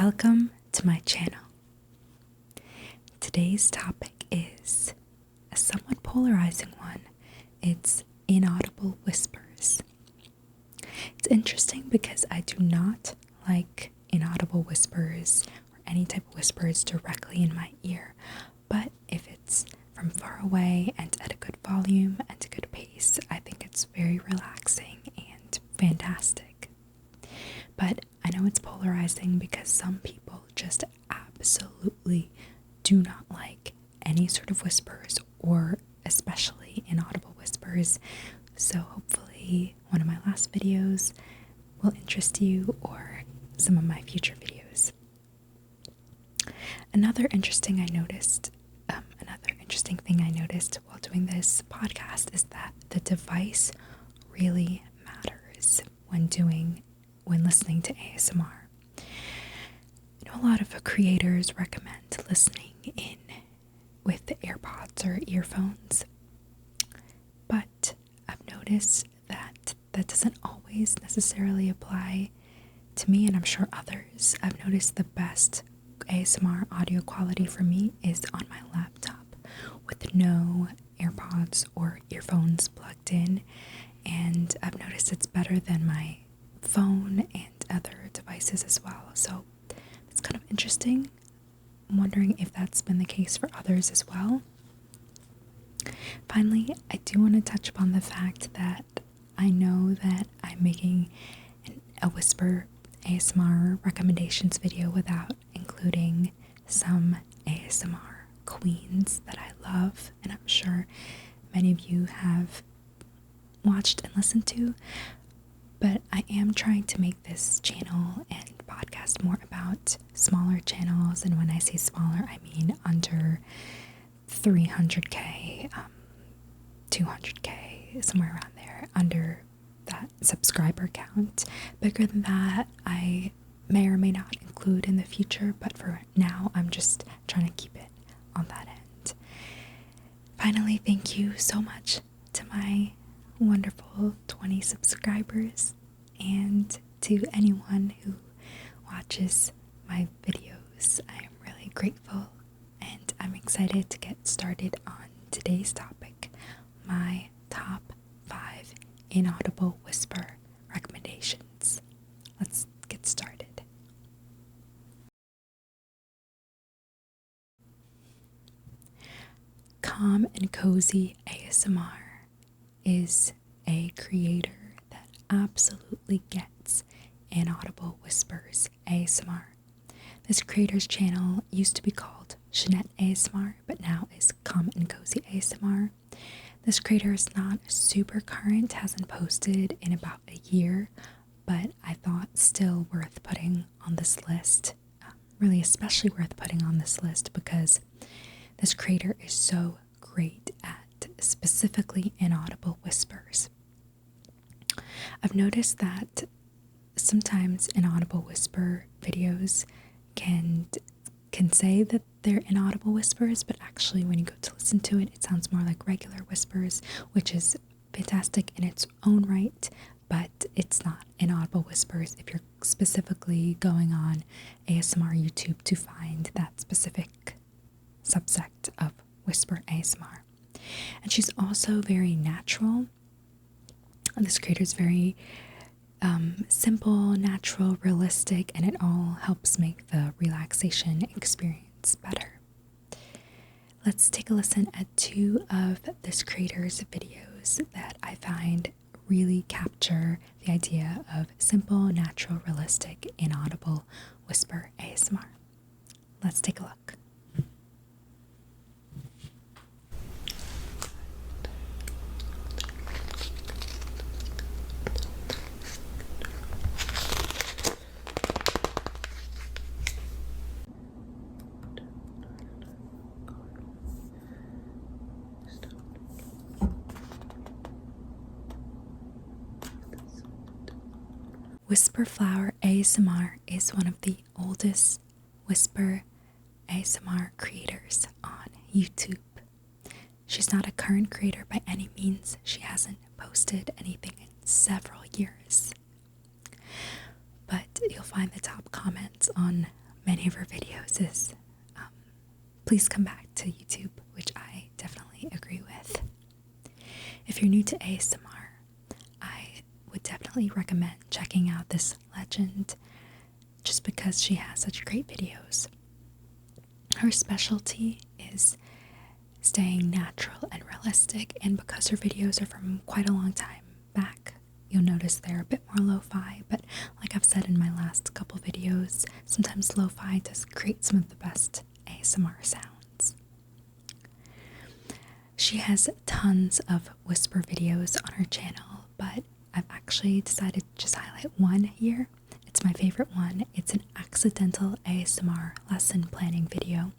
Welcome to my channel. Today's topic is a somewhat polarizing one. It's inaudible whispers. It's interesting because I do not like inaudible whispers or any type of whispers directly in my ear, but if it's from far away and at a good volume and a good pace, I think it's very relaxing and fantastic. But I know it's polarizing because some people just absolutely do not like any sort of whispers, or especially inaudible whispers. So hopefully one of my last videos will interest you, or some of my future videos. Another interesting thing I noticed while doing this podcast is that the device really matters when listening to ASMR. I know a lot of creators recommend listening in with the AirPods or earphones, but I've noticed that doesn't always necessarily apply to me, and I'm sure others. I've noticed the best ASMR audio quality for me is on my laptop with no AirPods or earphones plugged in, and I've noticed it's better than my phone and other devices as well. So it's kind of interesting. I'm wondering if that's been the case for others as well. Finally, I do want to touch upon the fact that I know that I'm making a whisper ASMR recommendations video without including some ASMR queens that I love, and I'm sure many of you have watched and listened to. But I am trying to make this channel and podcast more about smaller channels, and when I say smaller, I mean under 300k, 200k, somewhere around there, under that subscriber count. Bigger than that, I may or may not include in the future, but for now, I'm just trying to keep it on that end. Finally, thank you so much to my wonderful 20 subscribers, and to anyone who watches my videos. I am really grateful, and I'm excited to get started on today's topic, my top 5 inaudible whisper recommendations. Let's get started. Calm and Cozy ASMR is a creator that absolutely gets inaudible whispers ASMR. This creator's channel used to be called Jeanette ASMR, but now is Calm and Cozy ASMR. This creator is not super current, hasn't posted in about a year, but I thought still worth putting on this list. Really especially worth putting on this list because this creator is so great at specifically inaudible whispers. I've noticed that sometimes inaudible whisper videos can say that they're inaudible whispers, but actually when you go to listen to it, it sounds more like regular whispers, which is fantastic in its own right, but it's not inaudible whispers if you're specifically going on ASMR YouTube to find that specific subsect of whisper ASMR. And she's also very natural. This creator is very simple, natural, realistic, and it all helps make the relaxation experience better. Let's take a listen at 2 of this creator's videos that I find really capture the idea of simple, natural, realistic, inaudible whisper ASMR. Let's take a look. Whisperflower ASMR is one of the oldest whisper ASMR creators on YouTube. She's not a current creator by any means. She hasn't posted anything in several years. But you'll find the top comments on many of her videos is please come back to YouTube, which I definitely agree with. If you're new to ASMR, I would definitely recommend checking out this legend just because she has such great videos. Her specialty is staying natural and realistic, and because her videos are from quite a long time back, you'll notice they're a bit more lo-fi, but like I've said in my last couple videos, sometimes lo-fi does create some of the best ASMR sounds. She has tons of whisper videos on her channel, but I've actually decided to just highlight one here. It's my favorite one. It's an accidental ASMR lesson planning video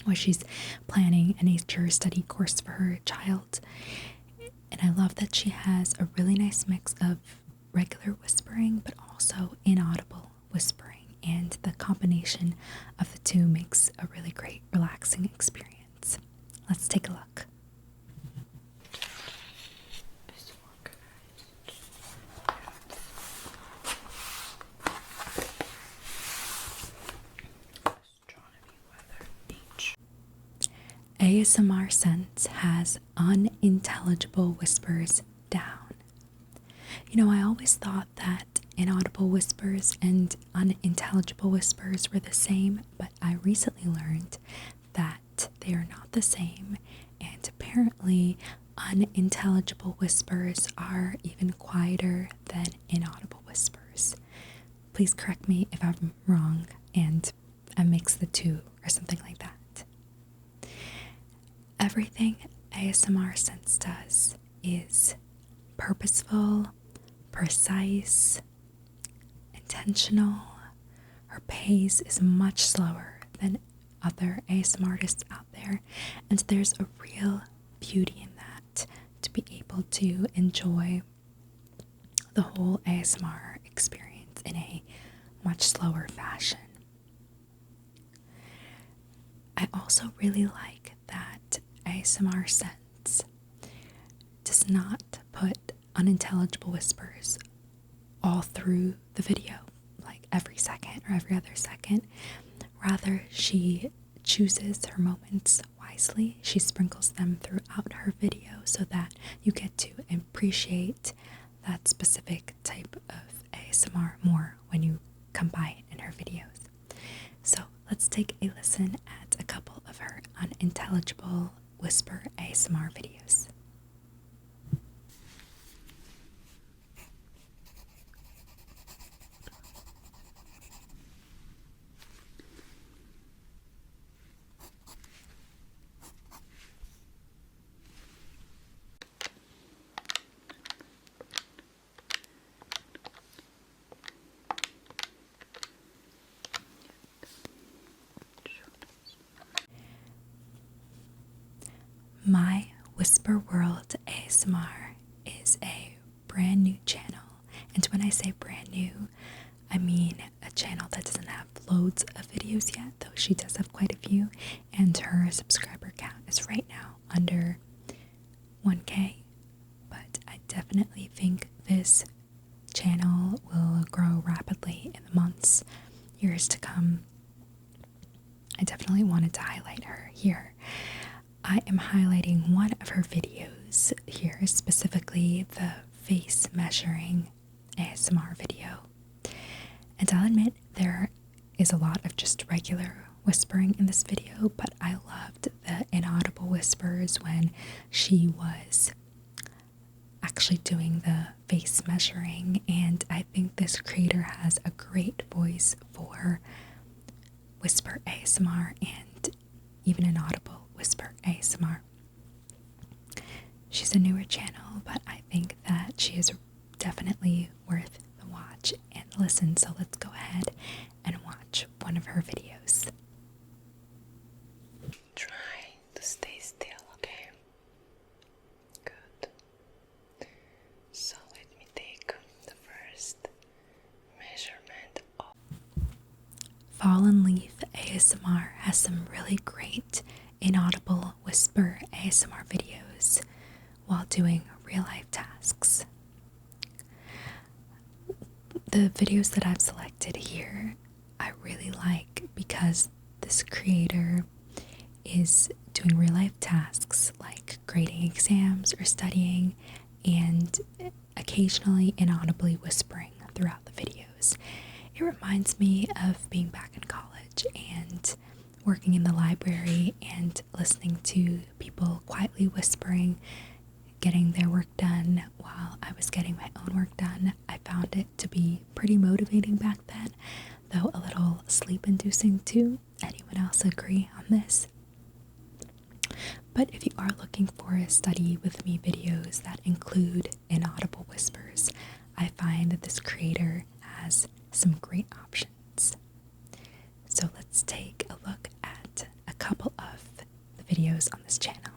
where she's planning a nature study course for her child. And I love that she has a really nice mix of regular whispering but also inaudible whispering, and the combination of the two makes a really great relaxing experience. Let's take a look. ASMRsense has unintelligible whispers down. You know, I always thought that inaudible whispers and unintelligible whispers were the same, but I recently learned that they are not the same, and apparently unintelligible whispers are even quieter than inaudible whispers. Please correct me if I'm wrong and I mix the two or something like that. Everything ASMRsense does is purposeful, precise, intentional. Her pace is much slower than other ASMR artists out there, and there's a real beauty in that, to be able to enjoy the whole ASMR experience in a much slower fashion. I also really like that ASMRsense does not put unintelligible whispers all through the video, like every second or every other second. Rather, she chooses her moments wisely. She sprinkles them throughout her video so that you get to appreciate that specific type of ASMR more when you come by it in her videos. So let's take a listen at a couple of her unintelligible whisper ASMR videos. My Whisper World ASMR is a brand new channel, and when I say brand new, I mean a channel that doesn't have loads of videos yet, though she does have quite a few, and her subscriber count is right now under 1K, but I definitely think this channel will grow rapidly in the months, years to come. I definitely wanted to highlight her here. I am highlighting one of her videos here, specifically the face measuring ASMR video. And I'll admit there is a lot of just regular whispering in this video, but I loved the inaudible whispers when she was actually doing the face measuring, and I think this creator has a great voice for whisper ASMR and even inaudible whisper ASMR. She's a newer channel, but I think that she is definitely worth the watch and listen, so let's go ahead and watch one of her videos. Try to stay still, okay? Good. So let me take the first measurement of FallenLeafASMR has some really great inaudible whisper ASMR videos while doing real life tasks. The videos that I've selected here, I really like because this creator is doing real life tasks like grading exams or studying, and occasionally inaudibly whispering throughout the videos. It reminds me of being back in college and working in the library and listening to people quietly whispering, getting their work done while I was getting my own work done. I found it to be pretty motivating back then, though a little sleep inducing too. Anyone else agree on this? But if you are looking for a study with me videos that include inaudible whispers, I find that this creator has some great options. So let's take a look at a couple of the videos on this channel.